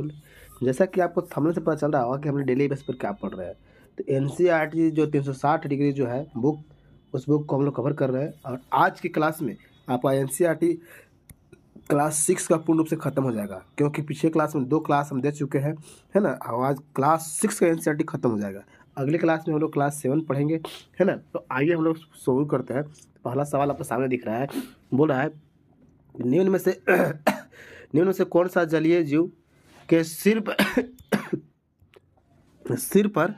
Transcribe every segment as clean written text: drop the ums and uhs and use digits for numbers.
राहुल, जैसा कि आपको थंबनेल से पता चल रहा होगा कि हमने डेली बेस पर क्या पढ़ रहे हैं। तो एनसीईआरटी जो 360 डिग्री जो है बुक, उस बुक को हम लोग कवर कर रहे हैं। और आज की क्लास में आपका एनसीईआरटी क्लास 6 का पूर्ण रूप से खत्म हो जाएगा, क्योंकि पिछले क्लास में 2 क्लास हम दे चुके हैं, है ना। और आज क्लास 6 का एनसीईआरटी खत्म हो जाएगा। अगले क्लास में हम लोग क्लास 7 पढ़ेंगे, है ना। तो आइए हम लोग शुरू करते हैं। पहला सवाल आपके सामने दिख रहा है, बोल रहा है निम्न में से निम्न में से कौन सा जलीय जीव के सिर पर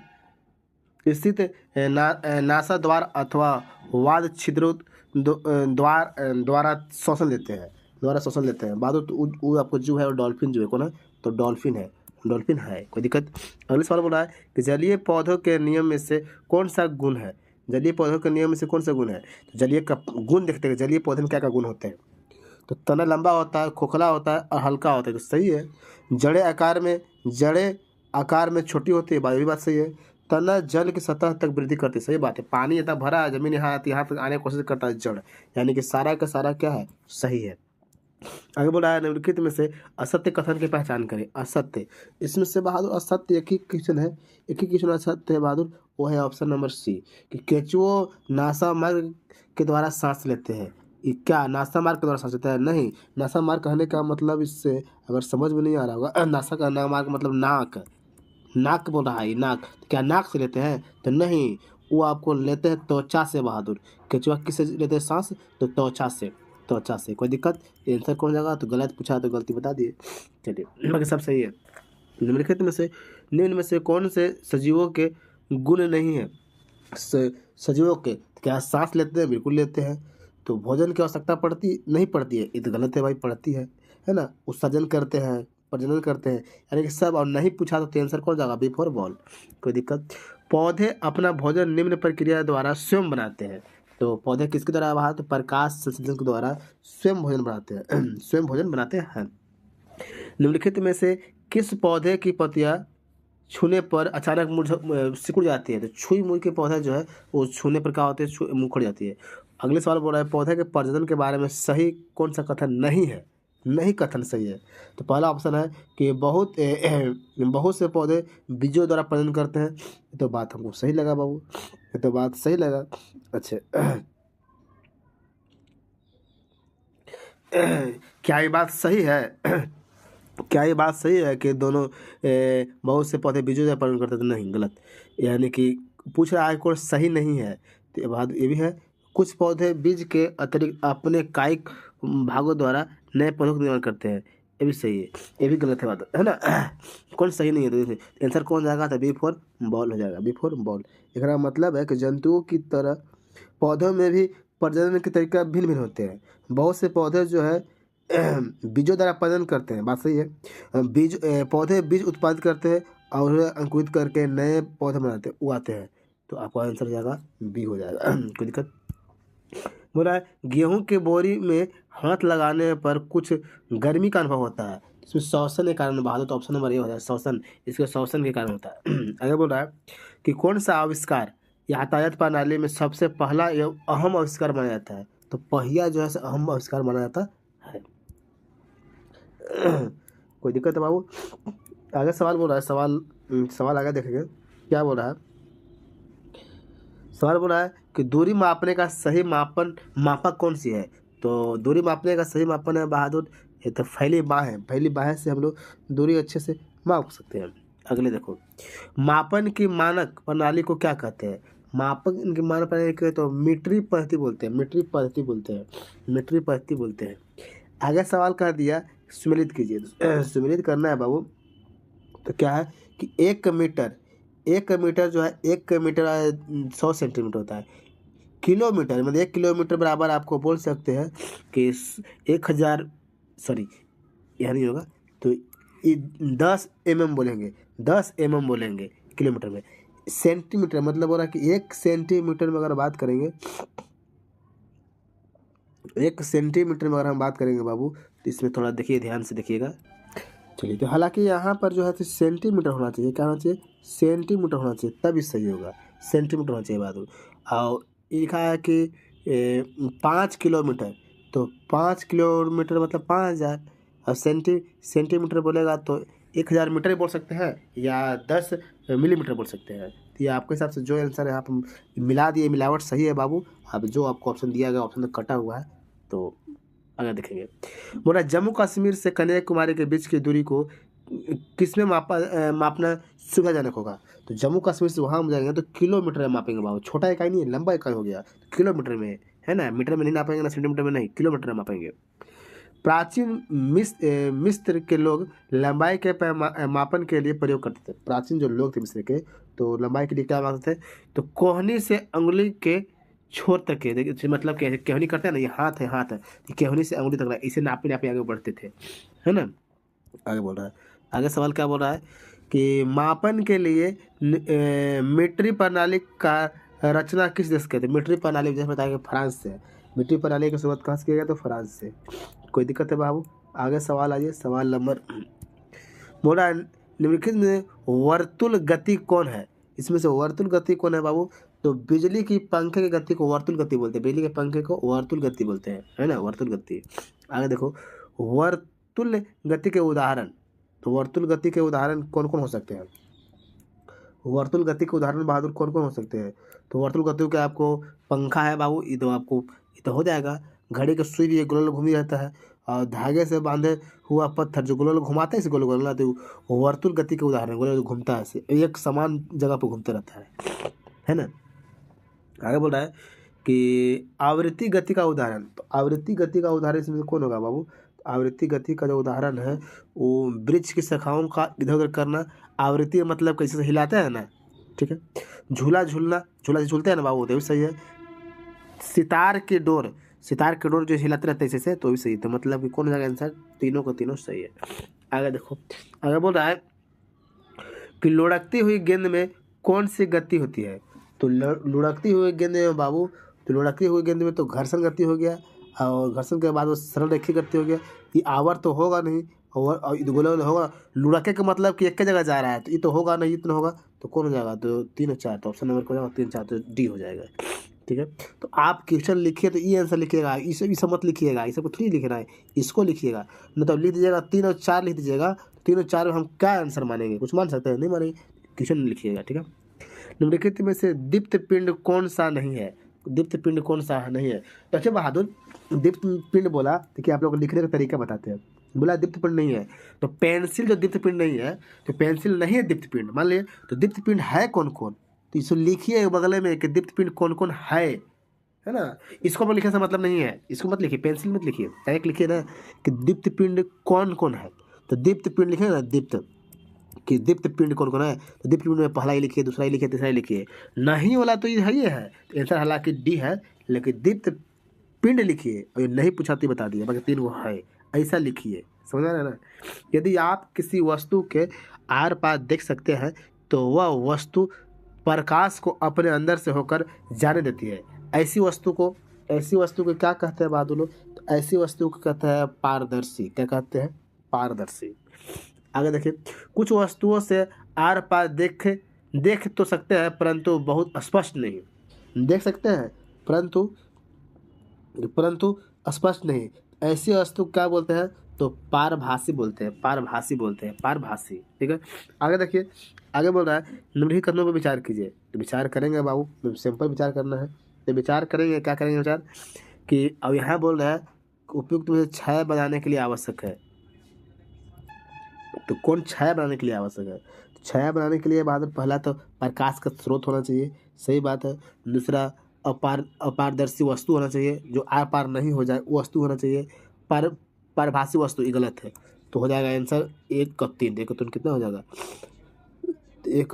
स्थित नासा द्वार अथवा वाद छिद्र द्वारा श्वसन लेते हैं। बाद वो आपको जो है वो डॉल्फिन जो है कौन है, तो डॉल्फिन है। कोई दिक्कत। अगले सवाल बोला है कि जलीय पौधों के नियम में से कौन सा गुण है। जलीय पौधों के नियम में से कौन सा गुण है। तो जलीय का गुण देखते हैं, जलीय पौधे में क्या क्या गुण होते हैं। तो तना लंबा होता है, खोखला होता है और हल्का होता है, तो सही है। जड़ें आकार में छोटी होती है, भी बात सही है। तना जल की सतह तक वृद्धि करती है, सही बात है। पानी इतना भरा है, जमीन यहाँ तक आने की कोशिश करता है जड़, यानी कि सारा का सारा क्या है, सही है। आगे बोला है निम्नलिखित में से असत्य कथन की पहचान करें। असत्य, इसमें से बहादुर असत्य एक ही क्वेश्चन असत्य है बहादुर, वो है ऑप्शन नंबर सी कि केचुओ नासा मार्ग के द्वारा सांस लेते हैं। ये क्या नासा मार्ग के द्वारा सांस लेता है? नहीं, नासा मार्ग कहने का मतलब, इससे अगर समझ में नहीं आ रहा होगा, नासा का मार्ग मतलब नाक बोल रहा है, ये नाक। तो क्या नाक से लेते हैं? तो नहीं, वो आपको लेते हैं त्वचा से बहादुर। केचुआ किससे लेते हैं सांस? तो त्वचा से। कोई दिक्कत? आंसर कौन जाएगा? तो गलत पूछा तो गलती बता दिए। चलिए बाकी सब सही है। निम्नलिखित में से निम्न में से कौन से सजीवों के गुण नहीं है। सजीवों के क्या सांस लेते हैं? बिल्कुल लेते हैं। तो भोजन की आवश्यकता नहीं पड़ती है? ये तो गलत है भाई, पड़ती है ना। उत्सर्जन करते हैं, प्रजनन करते हैं, यानी कि सब। और नहीं पूछा तो आंसर कौन जाएगा? B for ball. कोई दिक्कत? पौधे अपना भोजन निम्न प्रक्रिया द्वारा स्वयं बनाते हैं। तो पौधे किसके द्वारा बाहर? तो प्रकाश संश्लेषण के द्वारा स्वयं भोजन बनाते हैं। निम्नलिखित में से किस पौधे की पत्तियां छूने पर अचानक सिकुड़ जाती है? तो छुई मुई के पौधा जो है वो छूने पर क्या होते हैं? मुखड़ जाती है। अगले सवाल बोल रहा है पौधे के प्रजनन के बारे में सही कौन सा कथन नहीं है। नहीं कथन सही है। तो पहला ऑप्शन है कि बहुत से पौधे बीजों द्वारा प्रजनन करते हैं। ये तो बात हमको सही लगा बाबू, ये तो बात सही लगा। अच्छा क्या ये बात सही है? क्या ये बात सही है कि दोनों बहुत से पौधे बीजों से प्रजनन करते थे? नहीं, गलत। यानी कि पूछ रहा है कोई सही नहीं है। तो ये बात ये भी है, कुछ पौधे बीज के अतिरिक्त अपने कायिक भागों द्वारा नए पौधों का निर्माण करते हैं। ये भी सही है, ये भी गलत है बात, है ना। कौन सही नहीं है? तो आंसर कौन जाएगा? तो बी फॉर बॉल हो जाएगा, बी फॉर बॉल। इसका मतलब है कि जंतुओं की तरह पौधों में भी प्रजनन के तरीका भिन्न भिन्न होते हैं। बहुत से पौधे जो है बीजों द्वारा प्रजनन करते हैं, बात सही है। पौधे बीज उत्पादित करते हैं और उन्हें अंकुरित करके नए पौधे उगाते हैं। तो आपका आंसर जाएगा बी हो जाएगा। कोई दिक्कत? बोला है गेहूं के बोरी में हाथ लगाने पर कुछ गर्मी का अनुभव होता है, इसमें श्वसन के कारण बहादुर। तो ऑप्शन नंबर ए हो जाए श्वसन, इसके श्वसन के कारण होता है। आगे बोल रहा है कि कौन सा आविष्कार यातायात प्रणाली में सबसे पहला एवं अहम आविष्कार माना जाता है। तो पहिया जो है अहम आविष्कार माना जाता है। कोई दिक्कत है बाबू? आगे सवाल बोल रहा है, सवाल आगे देखेंगे क्या बोल रहा है। सवाल बोल रहा है कि दूरी मापने का सही मापक कौन सी है। तो दूरी मापने का सही मापन है बहादुर, ये तो फैली बाहें से हम लोग दूरी अच्छे से माप सकते हैं। अगले देखो, मापन की मानक प्रणाली को क्या कहते हैं। मापन की मानक प्रणाली को तो मीट्रिक पद्धति बोलते हैं। आगे सवाल कर दिया, सम्मिलित कीजिए। सम्मिलित करना है बाबू। तो क्या है कि 1 मीटर जो है 1 मीटर 100 सेंटीमीटर होता है। किलोमीटर मतलब 1 किलोमीटर बराबर आपको बोल सकते हैं कि 1000, सॉरी यह नहीं होगा, तो 10 mm बोलेंगे किलोमीटर में। सेंटीमीटर मतलब हो रहा है कि 1 सेंटीमीटर में अगर बात करेंगे, 1 सेंटीमीटर में अगर हम बात करेंगे बाबू, तो इसमें थोड़ा देखिए, ध्यान से देखिएगा। चलिए, तो हालांकि यहाँ पर जो है तो सेंटीमीटर होना चाहिए, क्या होना चाहिए? सेंटीमीटर होना चाहिए, तभी सही होगा। सेंटीमीटर होना चाहिए बहादुर। और लिखा है कि 5 किलोमीटर, तो 5 किलोमीटर मतलब 5000। और सेंटीमीटर बोलेगा तो 1000 मीटर बोल सकते हैं या 10 मिलीमीटर बोल सकते हैं। तो ये आपके हिसाब से जो आंसर है आप मिला दिए, मिलावट सही है बाबू। अब जो आपको ऑप्शन दिया गया ऑप्शन तो कटा हुआ है। तो अगर देखेंगे बोला जम्मू कश्मीर से कन्याकुमारी के बीच की दूरी को किसमें मापना सुविधाजनक होगा। तो जम्मू कश्मीर से वहाँ हम जाएंगे तो किलोमीटर में मापेंगे बाबू, छोटा इकाई नहीं है, लंबा इकाई हो गया, तो किलोमीटर में है ना, मीटर में नहीं नापेंगे ना सेंटीमीटर में नहीं, किलोमीटर में मापेंगे। प्राचीन मिस्र के लोग लंबाई के मापन के लिए प्रयोग करते थे। प्राचीन जो लोग थे मिस्र के, तो लंबाई के लिए क्या मापते थे, तो कोहनी से अंगुली के छोर तक के, देखिए मतलब केहनी करते हैं ना, ये हाथ है, हाथ है, केहनी से अंगुली तक इसे नापे नापे आगे बढ़ते थे, है ना। आगे बोल रहा है, आगे सवाल क्या बोल रहा है कि मापन के लिए मीट्रिक प्रणाली का रचना किस देश के थे। मीट्रिक प्रणाली जैसे बताया फ्रांस से, मीट्रिक प्रणाली की शुरुआत कहाँ से किया गया, तो फ्रांस से। कोई दिक्कत है बाबू। आगे सवाल आइए, सवाल नंबर बोला निम्नलिखित में वर्तुल गति कौन है। इसमें से वर्तुल गति कौन है बाबू, तो बिजली की पंखे की गति को वर्तुल गति बोलते हैं, बिजली के पंखे को वर्तुल गति बोलते हैं, है ना, वर्तुल गति। आगे देखो वर्तुल गति के उदाहरण, तो वर्तुल गति के उदाहरण कौन कौन हो सकते हैं। वर्तुल गति के उदाहरण बहादुर कौन कौन हो सकते हैं। तो वर्तुल गति के आपको पंखा है बाबू, ये तो आपको ये तो हो जाएगा। घड़ी का सुई भी गोल घूमी रहता है, और धागे से बांधे हुआ पत्थर जो गोल घुमाता है इसे गोल गोल, तो वर्तुल गति के उदाहरण, गोल घूमता है, एक समान जगह पर घूमते रहता है ना। आगे बोल रहा है कि आवृत्ति गति का उदाहरण, तो आवृत्ति गति का उदाहरण इसमें से कौन होगा बाबू। आवृत्ति गति का जो उदाहरण है वो वृक्ष की शाखाओं का इधर उधर करना। आवृत्ति मतलब कैसे से हिलाते हैं ना, ठीक है। झूला झूलना, झूला से झूलते हैं ना बाबू, तो भी सही है। सितार की डोर, सितार की डोर जो हिलाते रहते हैं इसे से, तो भी सही है। तो मतलब कि कौन हो जाएगा आंसर, तीनों को तीनों सही है। आगे देखो, आगे बोल रहा है कि लुढ़कती हुई गेंद में कौन सी गति होती है। तो लुढ़कती हुई गेंद में बाबू, तो लुढ़कती हुई गेंद में तो घर्षण गति हो गया, और घर्षण के बाद वो सरल रेखीय गति हो गया। ये आवर तो होगा नहीं, और गोला होगा। लुढ़के का मतलब कि एक जगह जा रहा है, तो ये तो होगा नहीं, इतना होगा, तो कौन हो जाएगा, तो 3 और 4, तो ऑप्शन नंबर को हो जाएगा 3 4, तो डी हो जाएगा, ठीक है। तो आप क्वेश्चन लिखिए तो ये आंसर लिखिएगा, इसे मत लिखिएगा, इसे कुछ नहीं लिखना है, इसको लिखिएगा। मतलब लिख दीजिएगा 3 और 4 लिख दीजिएगा, 3 और 4 में हम क्या आंसर मानेंगे, कुछ मान सकते हैं, नहीं मानेंगे, क्वेश्चन लिखिएगा, ठीक है। निम्नलिखित में से दीप्त पिंड कौन सा नहीं है। दीप्त पिंड कौन सा नहीं है, तो अच्छा बहादुर दीप्त पिंड बोला, देखिए आप लोग लिखने का तरीका बताते हैं। बोला दीप्त पिंड नहीं है, तो पेंसिल जो दीप्त पिंड नहीं है, तो पेंसिल नहीं है दीप्त पिंड, मान लीजिए, तो दीप्त पिंड है कौन कौन, तो इसको लिखिए बगल में कि दीप्त पिंड कौन कौन है ना। इसको पर लिखने से मतलब नहीं है, इसको मत लिखिए, पेंसिल मत लिखिए, डायरेक्ट लिखिए ना कि दीप्त पिंड कौन कौन है। तो दीप्त पिंड लिखे ना, दीप्त कि दीप्त पिंड कौन कौन है, तो दीप्त पिंड में पहला ही लिखिए, दूसरा ही लिखिए, तीसरा ही लिखिए, नहीं वाला तो ये है, तो आंसर हालांकि डी है, लेकिन दीप्त पिंड लिखिए, और ये नहीं पूछा तो बता दिया, बाकी 3 वो है, ऐसा लिखिए, समझ रहे हैं ना। यदि आप किसी वस्तु के आर पार देख सकते हैं तो वह वस्तु प्रकाश को अपने अंदर से होकर जाने देती है। ऐसी वस्तु को क्या कहते हैं बहादुर लोग, तो ऐसी वस्तु को कहते हैं पारदर्शी। क्या कहते हैं, पारदर्शी। आगे देखिए, कुछ वस्तुओं से आर पार देख तो सकते हैं परंतु बहुत स्पष्ट नहीं, देख सकते हैं परंतु स्पष्ट नहीं, ऐसी वस्तु क्या बोलते हैं, तो पारभासी बोलते हैं, पारभासी, ठीक है। आगे देखिए, आगे बोल रहा है निम्नलिखित कथनों पर विचार कीजिए। तो विचार करेंगे बाबू, सिंपल विचार करना है, तो विचार करेंगे, क्या करेंगे विचार, कि अब यहाँ बोल रहा है उपयुक्त में छाया बनाने के लिए आवश्यक है। तो कौन छाया बनाने के लिए आवश्यक है, तो छाया बनाने के लिए बहादुर पहला तो प्रकाश का स्रोत होना चाहिए, सही बात है। दूसरा अपारदर्शी वस्तु होना चाहिए, जो आर पार नहीं हो जाए वो वस्तु होना चाहिए। पारभासी वस्तु, ये गलत है, तो हो जाएगा आंसर 1 और 3। 1 और 3 कितना हो जाएगा, 1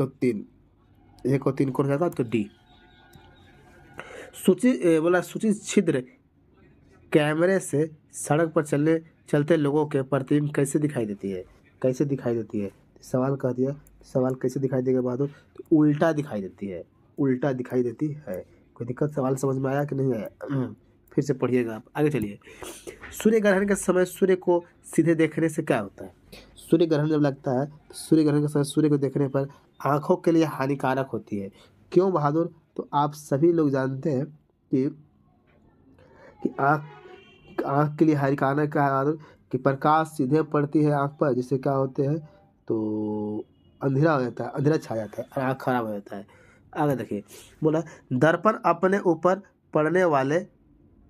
और 3 कौन हो जाएगा, तो डी। सूची छिद्र कैमरे से सड़क पर चलते लोगों के प्रतिबिंब कैसे दिखाई देती है, सवाल कह दिया, सवाल कैसे दिखाई देगा बहादुर, तो उल्टा दिखाई देती है, कोई दिक्कत, सवाल समझ में आया कि नहीं आया, फिर से पढ़िएगा आप। आगे चलिए, सूर्य ग्रहण के समय सूर्य को सीधे देखने से क्या होता है। सूर्य ग्रहण जब लगता है, सूर्य ग्रहण के समय सूर्य को देखने पर आँखों के लिए हानिकारक होती है। क्यों बहादुर, तो आप सभी लोग जानते हैं कि आँख के लिए हानिकारक क्या है बहादुर, कि प्रकाश सीधे पड़ती है आँख पर, जिससे क्या होते हैं, तो अंधेरा हो जाता है, अंधेरा छा जाता है, आँख खराब हो जाता है। आगे देखिए, बोला दर्पण अपने ऊपर पड़ने वाले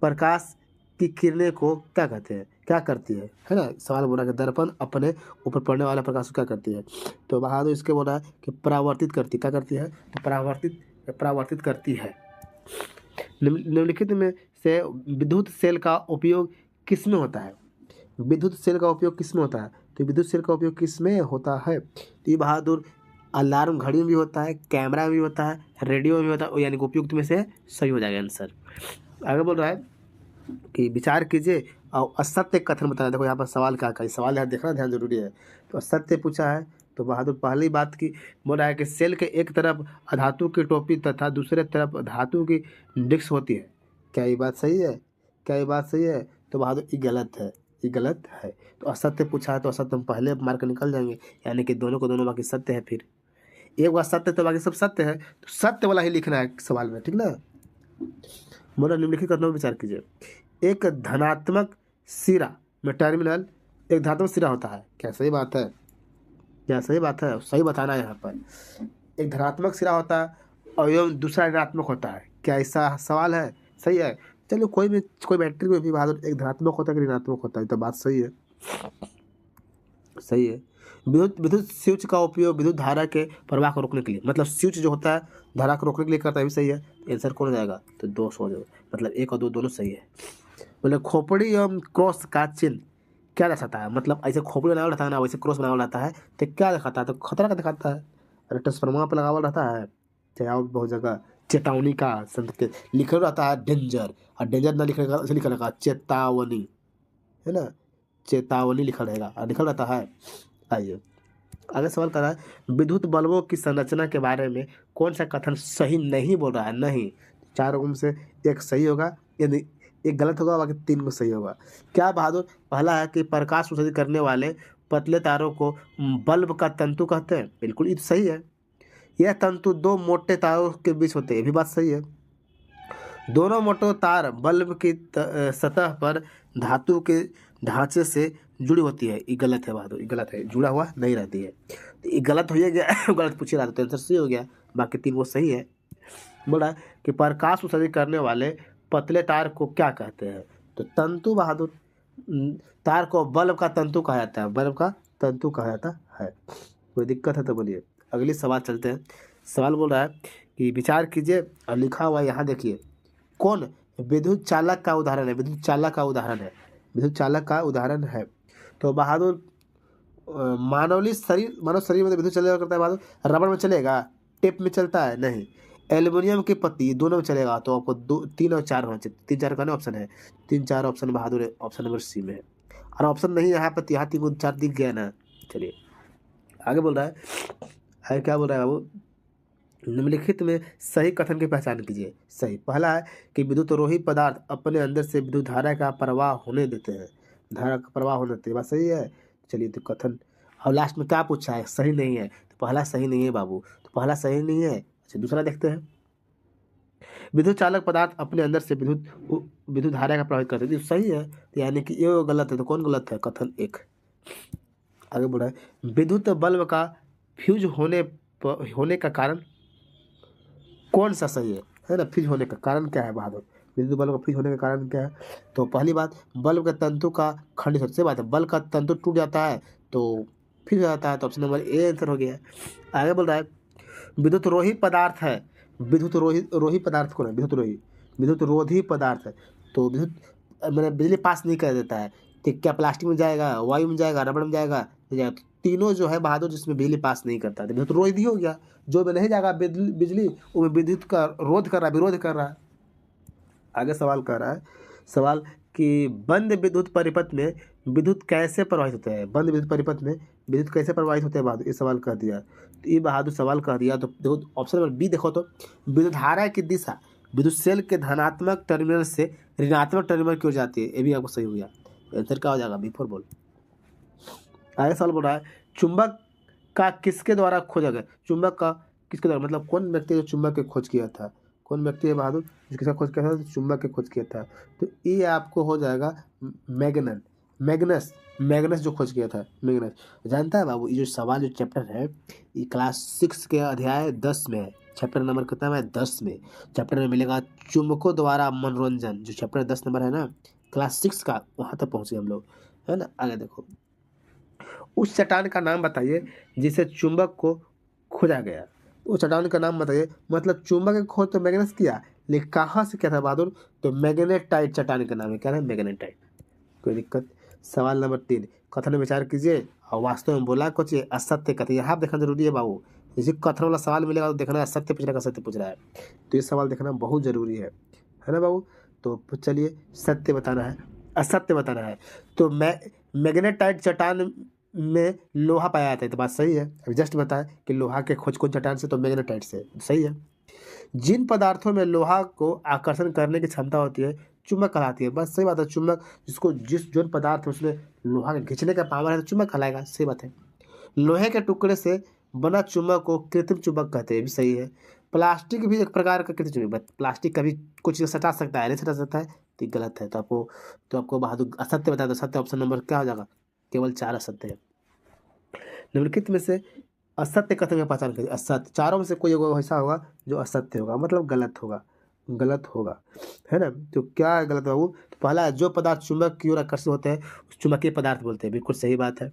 प्रकाश की किरणें को क्या कहते हैं, क्या करती है ना। सवाल बोला कि दर्पण अपने ऊपर पड़ने वाला प्रकाश को क्या करती है, तो बहादुर इसके बोला है कि परावर्तित करती, क्या करती है, तो परावर्तित करती है। निम्नलिखित में से विद्युत सेल का उपयोग किस में होता है, विद्युत सेल का उपयोग किस में होता है, तो विद्युत सेल का उपयोग किस में होता है, तो ये बहादुर अलार्म घड़ी में भी होता है, कैमरा में भी होता है, रेडियो में भी होता है, यानी कि उपयुक्त में से सही हो जाएगा आंसर। आगे बोल रहा है कि विचार कीजिए और असत्य कथन बताना। देखो यहाँ पर सवाल क्या का, सवाल यहाँ देखना ध्यान जरूरी है। तो असत्य पूछा है, तो बहादुर पहली बात की बोल रहा है कि सेल के एक तरफ अधातु की टोपी तथा दूसरे तरफ धातु की डिस्क होती है। क्या ये बात सही है, क्या ये बात सही है, तो बहादुर ये गलत है, ये गलत है। तो असत्य पूछा है तो असत्य हम पहले मार्क निकल जाएंगे, यानी कि दोनों को दोनों बाकी सत्य है। फिर एक बार सत्य तो बाकी सब सत्य है, तो सत्य वाला ही लिखना है सवाल में, ठीक ना। बोला निम्नलिखित कथनों पर विचार कीजिए। एक धनात्मक सिरा में टर्मिनल एक धनात्मक सिरा होता है, क्या सही बात है, क्या सही बात है, सही बताना है। यहाँ पर एक धनात्मक सिरा होता है और एवं दूसरा ऋणात्मक होता है, क्या ऐसा सवाल है, सही है। चलो कोई बैटरी में भी बहादुर एक धनात्मक होता है कि ऋणात्मक होता है, तो बात सही है, सही है। विद्युत स्विच का उपयोग विद्युत धारा के प्रवाह को रोकने के लिए, मतलब स्विच जो होता है धारा को रोकने के लिए करता है, भी सही है। आंसर कौन हो जाएगा, तो 200 हो जाएगा, मतलब 1 और 2 दोनों सही है। बोले खोपड़ी एवं क्रॉस का चिन्ह क्या दर्शाता है, मतलब ऐसे खोपड़ी बनावल रहता है ना, वैसे क्रॉस बनावल रहता है, तो क्या दिखाता है, तो खतरा का दिखाता है। अरे ट्रांसफार्मर पर लगावल रहता है, चाहे और बहुत जगह चेतावनी का संकेत लिखा रहता है, डेंजर, और डेंजर ना लिखने का लिखा रहेगा चेतावनी, है ना, चेतावनी लिखा रहेगा और लिखा रहता है। आइए आगे सवाल कर रहा है, विद्युत बल्बों की संरचना के बारे में कौन सा कथन सही नहीं बोल रहा है, नहीं। 4 में से एक सही होगा, यदि एक गलत होगा बाकी 3 को सही होगा। क्या बहादुर, पहला है कि प्रकाश उत्सर्जित करने वाले पतले तारों को बल्ब का तंतु कहते हैं, बिल्कुल ये तो सही है। यह तंतु 2 मोटे तारों के बीच होते हैं, ये भी बात सही है। दोनों मोटे तार बल्ब की सतह पर धातु के ढांचे से जुड़ी होती है, ये गलत है बहादुर, ये गलत है, जुड़ा हुआ नहीं रहती है, तो ये गलत हो गया गलत पूछ रहा था, तो आंसर सही हो गया, बाकी 3 वो सही है। बोला कि प्रकाश उत्सर्जित करने वाले पतले तार को क्या कहते हैं, तो तंतु बहादुर, तार को बल्ब का तंतु कहा जाता है, बल्ब का तंतु कहा जाता है। कोई दिक्कत है तो बोलिए। अगली सवाल चलते हैं। सवाल बोल रहा है कि विचार कीजिए और लिखा हुआ यहाँ देखिए, कौन विद्युत चालक का उदाहरण है, विद्युत चालक का उदाहरण है, विद्युत चालक का उदाहरण है। तो बहादुर मानव शरीर में विद्युत चलेगा करता है बहादुर, रबड़ में चलेगा, टेप में चलता है नहीं, एल्युमिनियम की पत्ती दोनों में चलेगा, तो आपको 2, 3 और 4 होना चाहिए, 3 4 का ना ऑप्शन है, 3 4 ऑप्शन बहादुर ऑप्शन नंबर सी में है, और ऑप्शन नहीं यहाँ पर, यहाँ 3 4 दिख गया ना। चलिए आगे बोल रहा है, आगे क्या बोल रहा है बाबू, निम्नलिखित में सही कथन की पहचान कीजिए। सही, पहला है कि विद्युतरोही पदार्थ अपने अंदर से विद्युत धारा का प्रवाह होने देते हैं, धारा का प्रवाह होने देते हैं, बात सही है। चलिए तो कथन, और लास्ट में क्या पूछा है, सही नहीं है, तो पहला सही नहीं है बाबू, तो पहला सही नहीं है। अच्छा दूसरा देखते हैं, विद्युत चालक पदार्थ अपने अंदर से विद्युत धारा का प्रभावित करते हैं, तो सही है, तो यानी कि ये गलत है, तो कौन गलत है, कथन 1। आगे बढ़ा है, विद्युत बल्ब का फ्यूज होने का कारण कौन सा सही है ना, फ्यूज होने का कारण क्या है बहादुर, विद्युत बल्ब का फ्यूज होने का कारण क्या है, तो पहली बात बल्ब के तंतु का खंडित होने से बात है, बल्ब का तंतु टूट जाता है तो फ्यूज हो जाता है, तो ऑप्शन नंबर ए आंसर हो गया। आगे बोल रहा है, विद्युत रोही पदार्थ है, विद्युत रोही पदार्थ कौन है, विद्युत रोधी पदार्थ है, तो विद्युत मैंने बिजली पास नहीं कर देता है, तो क्या प्लास्टिक में जाएगा, वायु में जाएगा, रबड़ में जाएगा, तो तीनों जो है बहादुर जिसमें बिजली पास नहीं करता है, विद्युत रोधी हो गया, जो में नहीं जाएगा बिजली वो विद्युत का रोध कर रहा है, विरोध कर रहा है। आगे सवाल कर रहा है, सवाल कि बंद विद्युत परिपथ में विद्युत कैसे प्रवाहित होते हैं, बंद विद्युत परिपथ में विद्युत कैसे प्रवाहित होते हैं बहादुर, ये सवाल कर दिया, तो ये बहादुर सवाल कर दिया, तो देखो ऑप्शन नंबर बी देखो, तो विद्युत धारा की दिशा विद्युत सेल के धनात्मक टर्मिनल से ऋणात्मक टर्मिनल की ओर जाती है, ये भी आपको सही हो गया, आंसर क्या हो जाएगा, बी 4 बोल। आगे सवाल बोल रहा है, चुंबक का किसके द्वारा खोजा गया, चुंबक का किसके द्वारा, मतलब कौन व्यक्ति जो चुंबक की खोज किया था, कौन व्यक्ति है बहादुर जिसका खोज किया था, चुंबक की खोज किया था, तो ये आपको हो जाएगा मैग्नस, मैग्नस जो खोज किया था, मैग्नस। जानता है बाबू, ये जो सवाल, जो चैप्टर है, ये क्लास 6 के अध्याय 10 में है। चैप्टर नंबर कितना है? 10 में। चैप्टर में मिलेगा चुंबकों द्वारा मनोरंजन, जो चैप्टर 10 नंबर है ना, क्लास 6 का, वहाँ तक पहुँचे हम लोग, है ना। आगे देखो, उस चट्टान का नाम बताइए जिसे चुंबक को खोजा गया। उस चट्टान का नाम बताइए, मतलब चुंबक की खोज तो मैग्नेस किया, लेकिन कहाँ से किया था बहादुर? तो मैग्नेटाइट चट्टान का नाम है। क्या है? मैग्नेटाइट। कोई दिक्कत? सवाल नंबर 3, कथन में विचार कीजिए और वास्तव में बोला कुछ, असत्य कथन। यहाँ देखना जरूरी है बाबू। जैसे कथन वाला सवाल मिलेगा तो देखना असत्य पूछ रहा है, असत्य पूछ रहा है, तो ये सवाल देखना बहुत जरूरी है ना बाबू। तो चलिए, सत्य बताना है, असत्य बताना है। तो मैग्नेटाइट चट्टान में लोहा पाया जाता है, तो बात सही है। अभी जस्ट बताया कि लोहा के खोज कौन चट्टान से? तो मैग्नेटाइट से, सही है। जिन पदार्थों में लोहा को आकर्षण करने की क्षमता होती है, चुंबक कहलाती है। बस सही बात है। चुंबक जिसको, जो पदार्थ है उसमें लोहा के खींचने का पावर है, तो चुंबक कहलाएगा। सही बात है। लोहे के टुकड़े से बना चुंबक को कृत्रिम चुंबक कहते हैं, भी सही है। प्लास्टिक भी एक प्रकार का कृत्रिम चुंबक, प्लास्टिक कभी कुछ सटा सकता है, नहीं सटा सकता है, तो ये गलत है। तो आपको बहादुर असत्य बताया, तो सत्य ऑप्शन नंबर क्या हो जाएगा? केवल 4 असत्य है। निम्नलिखित में से असत्य कथन की पहचान करिए। असत्य, चारों में से कोई ऐसा होगा जो असत्य होगा, मतलब गलत होगा, गलत होगा, है ना। तो क्या है गलत बाबू? तो पहला है, जो पदार्थ चुंबक की ओर आकर्षित होते हैं उस चुंबकीय पदार्थ बोलते हैं। बिल्कुल सही बात है।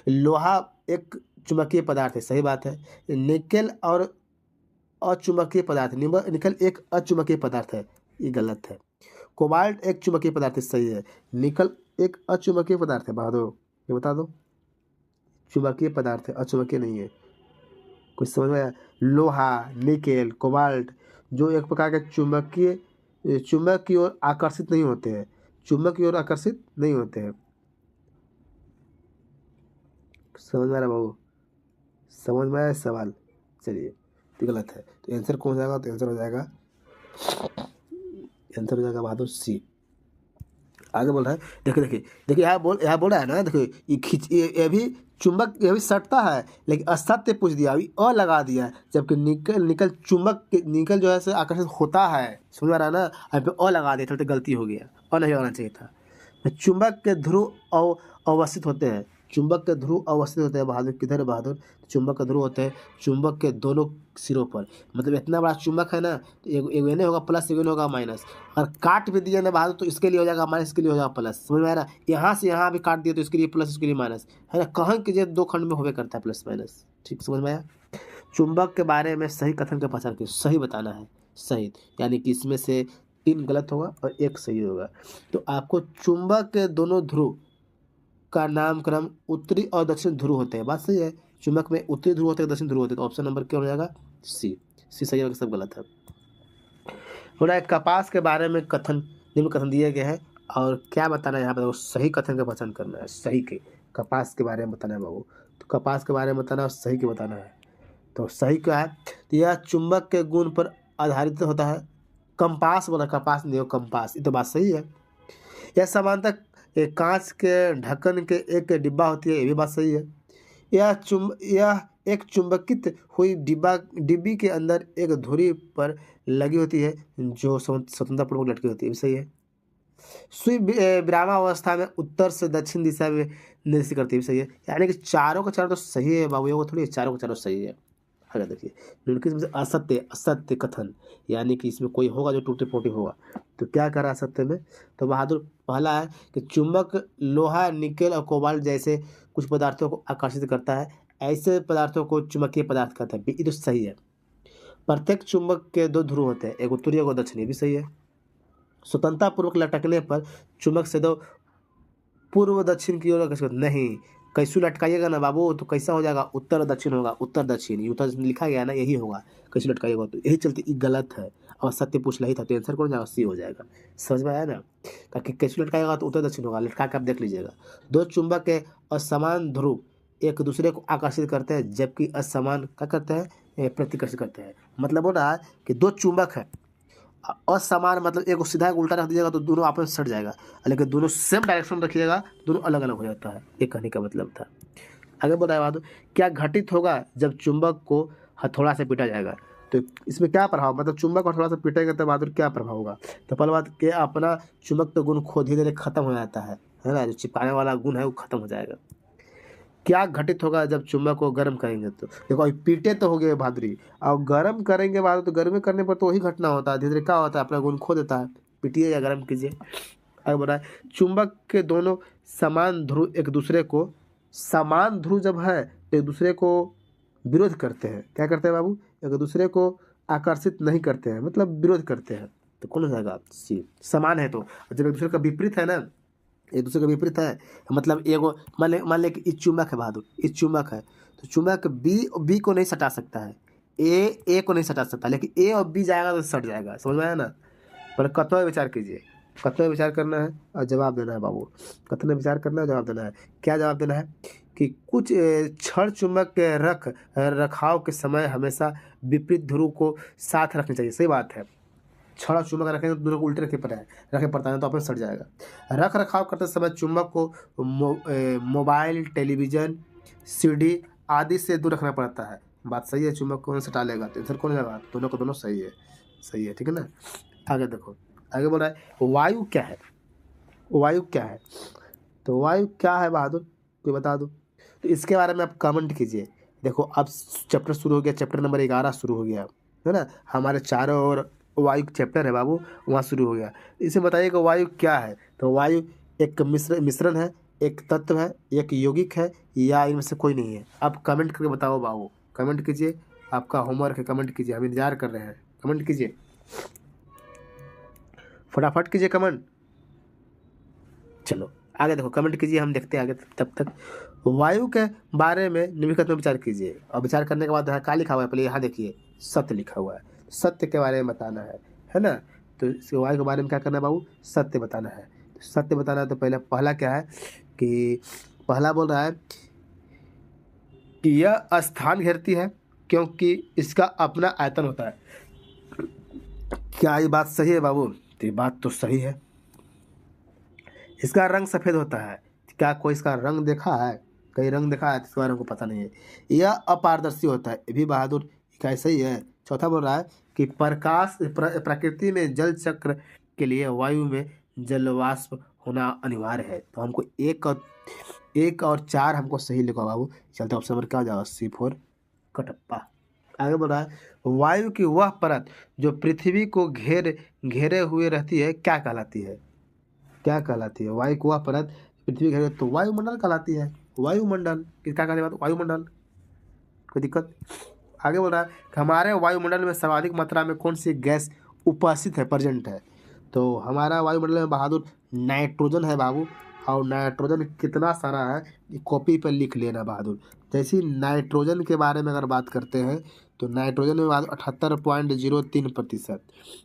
लोहा एक चुंबकीय पदार्थ है, सही बात है। निकेल और अचुंबकीय पदार्थ, निकल एक अचुंबकीय पदार्थ है, ये गलत है। कोबाल्ट एक चुंबकीय पदार्थ है, सही है। निकल एक अचुंबकीय पदार्थ है बहादुर, ये बता दो। चुंबकीय पदार्थ है, अचुंबकीय नहीं है। कुछ समझ में आया? लोहा, निकेल, कोबाल्ट जो एक प्रकार के चुंबक की ओर आकर्षित नहीं होते हैं, चुंबक की ओर आकर्षित नहीं होते हैं। समझ में आ रहा बाबू? समझ में आया सवाल? चलिए, तो गलत है। तो आंसर कौन हो जाएगा? तो आंसर हो जाएगा बहादुर सी। आगे बोल रहा है, देखिए यहाँ बोल रहा है ना, देखो ये खींच, ये भी चुंबक, ये भी सटता है, लेकिन असत्य पूछ दिया, अभी अ लगा दिया, जबकि निकल जो है से आकर्षित होता है। समझ आ रहा है ना? यहाँ पे अ लगा दिया, तो गलती हो गया, अ नहीं होना चाहिए था। चुंबक के ध्रुव अवस्थित होते हैं, चुंबक के ध्रुव अवस्थित होते हैं बहादुर। किधर है बहादुर? चुंबक के ध्रुव होते हैं चुंबक के दोनों सिरों पर। मतलब इतना बड़ा चुंबक है ना, तो एक एने होगा प्लस, एक एने होगा माइनस। और काट भी दिया ना बहादुर, तो इसके लिए हो जाएगा माइनस, इसके लिए हो जाएगा प्लस। समझ में आ रहा है? यहाँ से यहाँ भी काट दिया, तो इसके लिए प्लस, इसके लिए माइनस, है ना। कहीं कीजिए, 2 खंड में होवे करता है प्लस माइनस। ठीक, समझ में आया? चुंबक के बारे में सही कथन का पहचान कीजिए, सही बताना है, सही, यानी कि इसमें से 3 गलत होगा और 1 सही होगा। तो आपको चुंबक के दोनों ध्रुव का नामकरण उत्तरी और दक्षिण ध्रुव होते हैं। बात सही है। चुंबक में उत्तरी ध्रुव होते हैं, दक्षिण ध्रुव होते हैं। तो ऑप्शन नंबर क्या हो जाएगा? सी। सी सही होगा, सब गलत है। हो रहा है, कपास के बारे में निम्न कथन दिए गए हैं और क्या बताना है यहाँ पर? सही कथन का पहचान करना है, सही के। कपास के बारे में बताना है बाबू, तो कपास के बारे में बताना और सही के बताना है। तो सही क्या है? तो यह चुंबक के गुण पर आधारित होता है। कंपास बोला, कपास नहीं हो, कंपास, ये तो बात सही है। यह समानतः एक कांच के ढक्कन के एक डिब्बा होती है, ये भी बात सही है। यह एक चुंबकित हुई डिब्बी के अंदर एक धुरी पर लगी होती है जो स्वतंत्रपूर्वक लटकी होती है, भी सही है। सुई विरामावस्था में उत्तर से दक्षिण दिशा में निर्देशित करती है, भी सही है। यानी कि चारों का चारों तो सही है बाबू, ये थोड़ी चारों का चारों सही है। अगर देखिए, निम्नलिखित में से असत्य कथन, यानी कि इसमें कोई होगा जो टूटी फूटी होगा। तो क्या करा असत्य में? तो बहादुर पहला है कि चुंबक लोहा, निकेल और कोबाल्ट जैसे कुछ पदार्थों को आकर्षित करता है, ऐसे पदार्थों को चुंबकीय पदार्थ कहते हैं, ये तो सही है। प्रत्येक चुंबक के 2 ध्रुव होते हैं, एक उत्तरी और दक्षिणी, भी सही है। स्वतंत्रता पूर्वक लटकने पर चुंबक से 2 पूर्व दक्षिण की ओर आकर्षित नहीं। कैसे लटकाइएगा ना बाबू, तो कैसा हो जाएगा? उत्तर दक्षिण होगा, उत्तर दक्षिण, उत्तर लिखा गया ना, यही होगा। कैसे लटकाइएगा? तो यही चलते ये गलत है और सत्य पूछ रही था, तो आंसर कौन जाएगा? सी हो जाएगा। समझ में आया ना? ताकि कैसे लटकाएगा तो उत्तर दक्षिण होगा, लटका के आप देख लीजिएगा। 2 चुंबक के असमान ध्रुव एक दूसरे को आकर्षित करते हैं, जबकि असमान क्या करते हैं? प्रतिकर्षित करते हैं। मतलब बोल रहा है कि 2 चुंबक है, असमान मतलब एक को सीधा एक उल्टा रख दीजिएगा तो दोनों आपस में सट जाएगा, लेकिन दोनों सेम डायरेक्शन में रखिएगा दोनों अलग अलग हो जाता है। ये कहने का मतलब था। आगे बताया बात, क्या घटित होगा जब चुंबक को हथौड़ा से पीटा जाएगा? तो इसमें क्या प्रभाव, मतलब चुंबक को हथौड़ा से पीटेंगे तो बहादुर क्या प्रभाव होगा? तो पहली बात कि अपना चुंबक तो गुण खो धीरे धीरे खत्म हो जाता है, है ना, जो चिपकाने वाला गुण है वो खत्म हो जाएगा। क्या घटित होगा जब चुंबक को गर्म करेंगे? तो देखो अभी पीटे तो हो गए बहादुरी, और गर्म करेंगे बहादुरी, तो गर्म करने पर तो वही घटना होता है, धीरे धीरे क्या होता है, अपना गुण खो देता है। पीटिए या गर्म कीजिए। आगे बढ़ा है, चुंबक के दोनों समान ध्रुव एक दूसरे को, समान ध्रुव जब है तो एक दूसरे को विरोध करते हैं। क्या करते हैं बाबू? एक दूसरे को आकर्षित नहीं करते हैं, मतलब विरोध करते हैं। तो कौन हो जाएगा? सी। समान है तो जब एक दूसरे का विपरीत है ना, एक दूसरे का विपरीत है, मतलब एगो मान ले कि इस चुंबक है बहादुर, इस चुंबक है, तो चुंबक बी को नहीं सटा सकता है, ए को नहीं सटा सकता, लेकिन ए और बी जाएगा तो सट जाएगा। समझ में आया ना? पर कतवा विचार कीजिए, कतवा विचार करना है और जवाब देना है बाबू। कतने विचार करना है, जवाब देना है। क्या जवाब देना है? कि कुछ क्षण चुंबक के रखाव के समय हमेशा विपरीत ध्रुव को साथ रखनी चाहिए। सही बात है। छड़ा चुंबक रखेंगे तो दोनों को उल्टे रखे पड़ता है, तो अपने सट जाएगा। रख रखाव करते समय चुंबक को मोबाइल, टेलीविजन, सीडी आदि से दूर रखना पड़ता है। बात सही है। चुंबक कौन सटा लेगा? तो इधर कौन जाएगा? दोनों को दोनों सही है, सही है, ठीक है ना। आगे देखो, आगे बोल रहा है वायु क्या है? वायु क्या है? तो वायु क्या है बहादुर, कोई बता दो। तो इसके बारे में आप कमेंट कीजिए। देखो अब चैप्टर शुरू हो गया, चैप्टर नंबर 11 शुरू हो गया है ना। हमारे चारों ओर वायु चैप्टर है बाबू, वहाँ शुरू हो गया। इसे बताइए कि वायु क्या है। तो वायु एक मिश्रण है, एक तत्व है, एक यौगिक है, या इनमें से कोई नहीं है। आप कमेंट करके बताओ बाबू, कमेंट कीजिए। आपका होमवर्क है, कमेंट कीजिए, हम इंतजार कर रहे हैं। कमेंट कीजिए, फटाफट कीजिए कमेंट। चलो आगे देखो, कमेंट कीजिए, हम देखते हैं आगे। तब तक वायु के बारे में निम्नलिखित में विचार कीजिए। और विचार करने के बाद यहाँ क्या लिखा हुआ है, पहले यहाँ देखिए, सत्य लिखा हुआ है। सत्य के बारे में बताना है ना। तो इस वायु के बारे में क्या करना है बाबू? सत्य बताना है। सत्य बताना है तो पहला क्या है कि पहला बोल रहा है कि यह स्थान घेरती है क्योंकि इसका अपना आयतन होता है। क्या ये बात सही है बाबू? तो ये बात तो सही है। इसका रंग सफ़ेद होता है। क्या कोई इसका रंग देखा है? कहीं रंग देखा है? इसके बारे में को पता नहीं है। यह अपारदर्शी होता है। ये भी बहादुर कैसे ही है। चौथा बोल रहा है कि प्रकाश प्रकृति में जल चक्र के लिए वायु में जलवाष्प होना अनिवार्य है। तो हमको एक और 4 हमको सही लिखा बाबू। चलते ऑप्शन नंबर क्या हो जाएगा? C4 कटप्पा। आगे बोल रहा है वायु की वह परत जो पृथ्वी को घेरे हुए रहती है क्या कहलाती है? क्या कहलाती है? वायु की वह परत पृथ्वी घेरे तो वायुमंडल कहलाती है। वायुमंडल किसका कहने वाला? वायुमंडल। कोई दिक्कत? आगे बोल रहा है कि हमारे वायुमंडल में सर्वाधिक मात्रा में कौन सी गैस उपस्थित है, प्रेजेंट है? तो हमारा वायुमंडल में बहादुर नाइट्रोजन है बाबू। और नाइट्रोजन कितना सारा है ये कॉपी पर लिख लेना बहादुर। जैसे नाइट्रोजन के बारे में अगर बात करते हैं तो नाइट्रोजन में बहादुर 78.03%।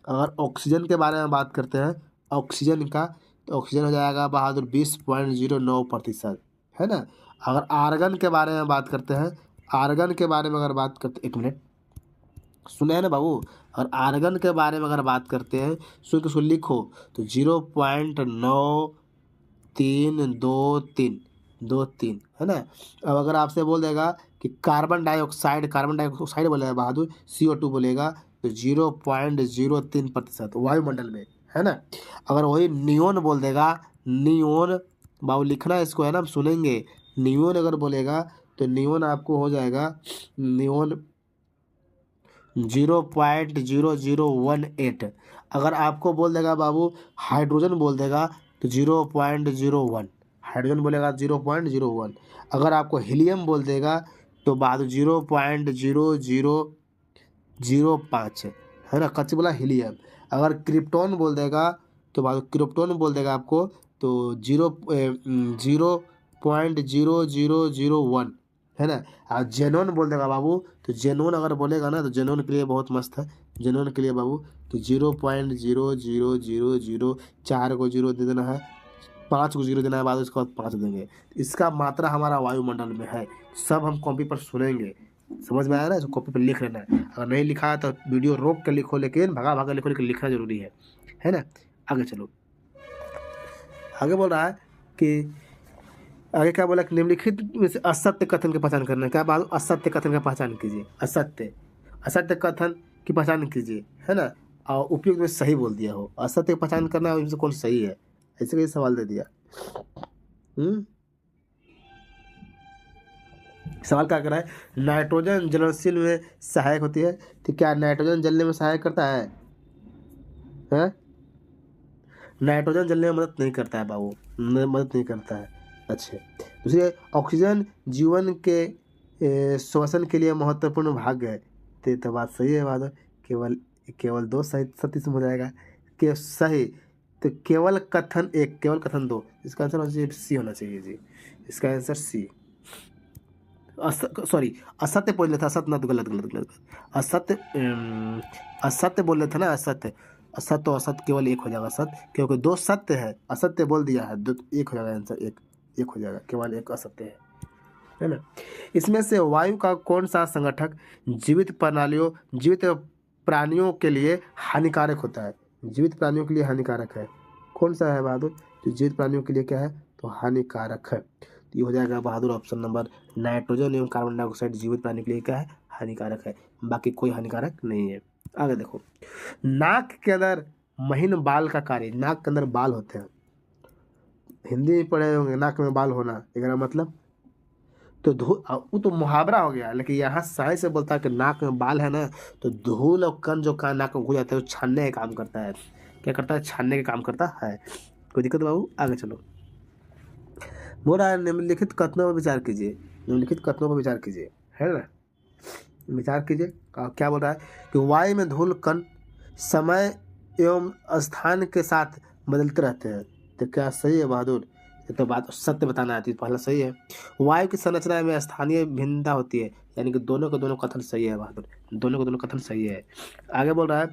अगर ऑक्सीजन के बारे में बात करते हैं, ऑक्सीजन का, तो ऑक्सीजन हो जाएगा बहादुर 20.09%, है ना। अगर आर्गन के बारे में बात करते हैं, आर्गन के बारे में अगर बात करते, एक मिनट सुने हैं ना बाबू। और आर्गन के बारे में अगर बात करते हैं, सुन के सुन लिखो, तो 0.9323 है ना। अब अगर आपसे बोल देगा कि कार्बन डाइऑक्साइड बोलेगा बहादुर, CO2 बोलेगा, तो 0.03% वायुमंडल में, है ना। अगर वही नियोन बोल देगा, नियोन बाबू लिखना इसको, है ना, हम सुनेंगे। नियोन अगर बोलेगा तो नियोन आपको हो जाएगा, नियोन 0.0018। अगर आपको बोल देगा बाबू हाइड्रोजन बोल देगा तो 0.01, हाइड्रोजन बोलेगा 0.01। अगर आपको हीलियम बोल देगा तो बाद 0.0005, है ना, कच्ची बोला हीलियम। अगर क्रिप्टॉन बोल देगा तो बाद क्रिप्टॉन बोल देगा आपको तो 0.0001, है ना। और जेनोन बोल देगा बाबू, तो जेनोन अगर बोलेगा ना तो जेनोन के लिए बहुत मस्त है। जेनोन के लिए बाबू तो 0.0000, 4 को 0 दे देना है, 5 को 0 देना है, बाद उसके बाद 5 देंगे। इसका मात्रा हमारा वायुमंडल में है। सब हम कॉपी पर सुनेंगे। समझ में आया ना? इसको कॉपी पर लिख लेना है। अगर नहीं लिखा है तो वीडियो रोक कर लिखो, लेकिन भगा लिखो, लेकिन लिखना जरूरी है ना। आगे चलो, आगे बोल रहा है कि आगे क्या बोला कि निम्नलिखित में से असत्य कथन की पहचान करना है। क्या बात? असत्य कथन की पहचान कीजिए। असत्य कथन की पहचान कीजिए, है ना। और उपयुक्त में सही बोल दिया हो। असत्य की पहचान करना है, इनसे कौन सही है, ऐसे कैसे सवाल दे दिया। सवाल क्या कर रहा है, नाइट्रोजन ज्वलनशील में सहायक होती है, तो क्या नाइट्रोजन जलने में सहायक करता है? हैं? नाइट्रोजन जलने में मदद नहीं करता है बाबू, मदद नहीं करता है। अच्छे, दूसरे, ऑक्सीजन जीवन के श्वसन के लिए महत्वपूर्ण भाग है, तो बात सही है बात। केवल केवल दो सही, सत्य हो जाएगा कि सही। तो केवल कथन एक, केवल कथन दो, इसका आंसर होना चाहिए सी होना चाहिए जी, इसका आंसर सी। सॉरी, असत्य बोल रहा था, असत्य ना, तो गलत गलत गलत, असत्य असत्य बोल रहे थे ना, असत्य। असत्य और असत्य केवल एक हो जाएगा, सत्य, क्योंकि दो सत्य है, असत्य बोल दिया है, दो एक हो जाएगा आंसर, एक एक हो जाएगा, केवल एक असत्य है ना। इसमें से वायु का कौन सा संगठक जीवित प्राणियों के लिए हानिकारक होता है? जीवित प्राणियों के लिए हानिकारक है, कौन सा है बहादुर? जो जीवित प्राणियों के लिए क्या है, तो हानिकारक है। तो ये हो जाएगा बहादुर ऑप्शन नंबर, नाइट्रोजन एवं कार्बन डाइऑक्साइड जीवित प्राणी के लिए क्या है, हानिकारक है, बाकी कोई हानिकारक नहीं है। आगे देखो, नाक के अंदर महीन बाल का कार्य, नाक के अंदर बाल होते हैं, हिंदी में पढ़े होंगे, नाक में बाल होना, इसका मतलब तो वो तो मुहावरा हो गया, लेकिन यहाँ साइंस से बोलता है कि नाक में बाल है ना, तो धूल और कण जो नाक में घुस जाता है वो छानने का काम करता है। क्या करता है? छानने का काम करता है। कोई दिक्कत बाबू? आगे चलो। बोल रहा है निम्नलिखित कथनों पर विचार कीजिए, निम्नलिखित कथनों पर विचार कीजिए, है ना, विचार कीजिए। क्या बोल रहा है कि वायु में धूल कण समय एवं स्थान के साथ बदलते रहते हैं, तो क्या सही है बहादुर? ये तो बात सत्य बताना आती है, पहला सही है। वायु की संरचना में स्थानीय भिन्नता होती है, यानी कि दोनों के दोनों कथन सही है बहादुर, दोनों के दोनों कथन सही है। आगे बोल रहा है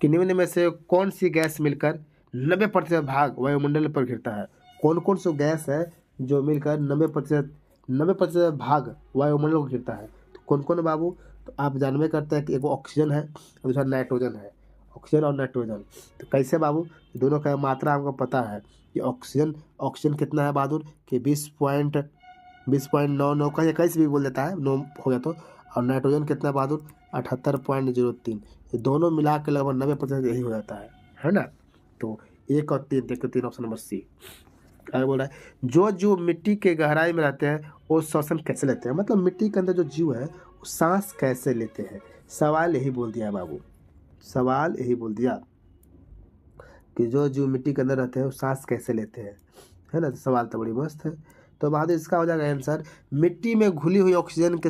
कि निम्न में से कौन सी गैस मिलकर 90% भाग वायुमंडल पर घिरता है? कौन कौन सी गैस है जो मिलकर 90% भाग वायुमंडल को घिरता है? तो कौन कौन बाबू? तो आप जानवे करते हैं कि एक ऑक्सीजन है और दूसरा नाइट्रोजन है, ऑक्सीजन और नाइट्रोजन। तो कैसे बाबू? दोनों का मात्रा हमको पता है कि ऑक्सीजन कितना है बहादुर कि 20.99 का, या कैसे भी बोल देता है, 9 हो गया तो। और नाइट्रोजन कितना है बहादुर? 78.03। ये दोनों मिला के लगभग 90% यही हो जाता है ना। तो 1 और 3 देखते, 3 ऑप्शन नंबर सी। आगे बोल रहा है जो मिट्टी के गहराई में रहते हैं वो श्वसन कैसे लेते हैं, मतलब मिट्टी के अंदर जो जीव है वो सांस कैसे लेते हैं? सवाल यही बोल दिया बाबू, सवाल यही बोल दिया कि जो जीव मिट्टी के अंदर रहते हैं वो सांस कैसे लेते हैं, है ना। तो सवाल तो बड़ी मस्त है। तो बाद इसका हो जाएगा आंसर, मिट्टी में घुली हुई ऑक्सीजन के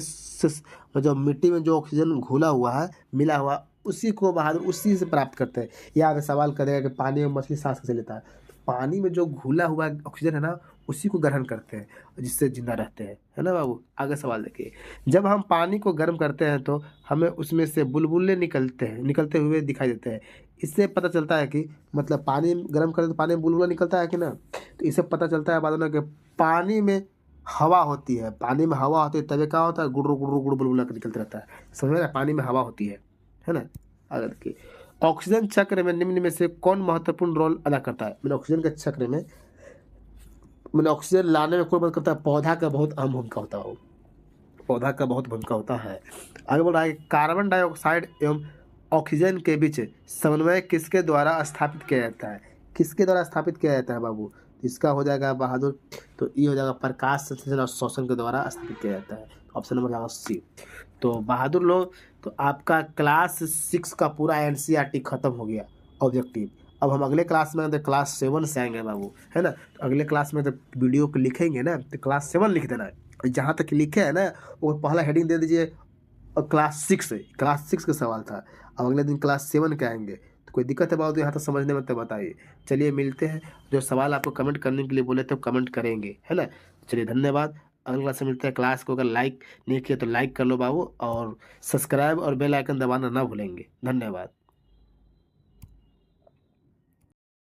मतलब मिट्टी में जो ऑक्सीजन घुला हुआ है, मिला हुआ, उसी को बहादुर उसी से प्राप्त करते हैं। यहाँ पे सवाल करेगा कि पानी में मछली सांस कैसे लेता है, तो पानी में जो घुला हुआ ऑक्सीजन है ना, उसी को ग्रहण करते हैं, जिससे जिंदा रहते हैं, है ना बाबू। आगे सवाल देखिए, जब हम पानी को गर्म करते हैं तो हमें उसमें से बुलबुले निकलते हुए दिखाई देते हैं। इससे पता चलता है कि मतलब पानी गर्म करें तो पानी में बुलबुला निकलता है कि ना। तो इससे पता चलता है बाद में कि पानी में हवा होती है, पानी में हवा होती है तभी क्या होता है, गुड़ गुड़ गुड़ बुलबुला निकलता रहता है, समझ में? पानी में हवा होती है ना। आगे देखिए, ऑक्सीजन चक्र में निम्न में से कौन महत्वपूर्ण रोल अदा करता है? मैंने ऑक्सीजन के चक्र में ऑक्सीजन लाने में कौन मदद करता है? पौधा का बहुत अहम भूमिका होता है, पौधा का बहुत भूमिका होता है। आगे बोल रहा है कार्बन डाइऑक्साइड एवं ऑक्सीजन के बीच समन्वय किसके द्वारा स्थापित किया जाता है? किसके द्वारा स्थापित किया जाता है बाबू? इसका हो जाएगा बहादुर, तो ये हो जाएगा प्रकाश संश्लेषण और श्वसन के द्वारा स्थापित किया जाता है। ऑप्शन नंबर जाएगा सी। तो बहादुर लोग, तो आपका क्लास 6 का पूरा NCERT खत्म हो गया ऑब्जेक्टिव। अब हम अगले क्लास में तो क्लास 7 से आएंगे बाबू, है ना। तो अगले क्लास में तो वीडियो को लिखेंगे ना, तो क्लास 7 लिख देना है, जहाँ तक लिखे है ना वो पहला हेडिंग दे दीजिए, और क्लास 6 का सवाल था। अब अगले दिन क्लास 7 के आएंगे, तो कोई दिक्कत है बाबू यहाँ तक समझने में, तो बताइए। चलिए मिलते हैं, जो सवाल आपको कमेंट करने के लिए बोले तो कमेंट करेंगे, है ना। चलिए धन्यवाद, अगली क्लास से मिलते हैं। क्लास को अगर लाइक नहीं किया तो लाइक कर लो बाबू, और सब्सक्राइब और बेल आइकन दबाना ना भूलेंगे। धन्यवाद।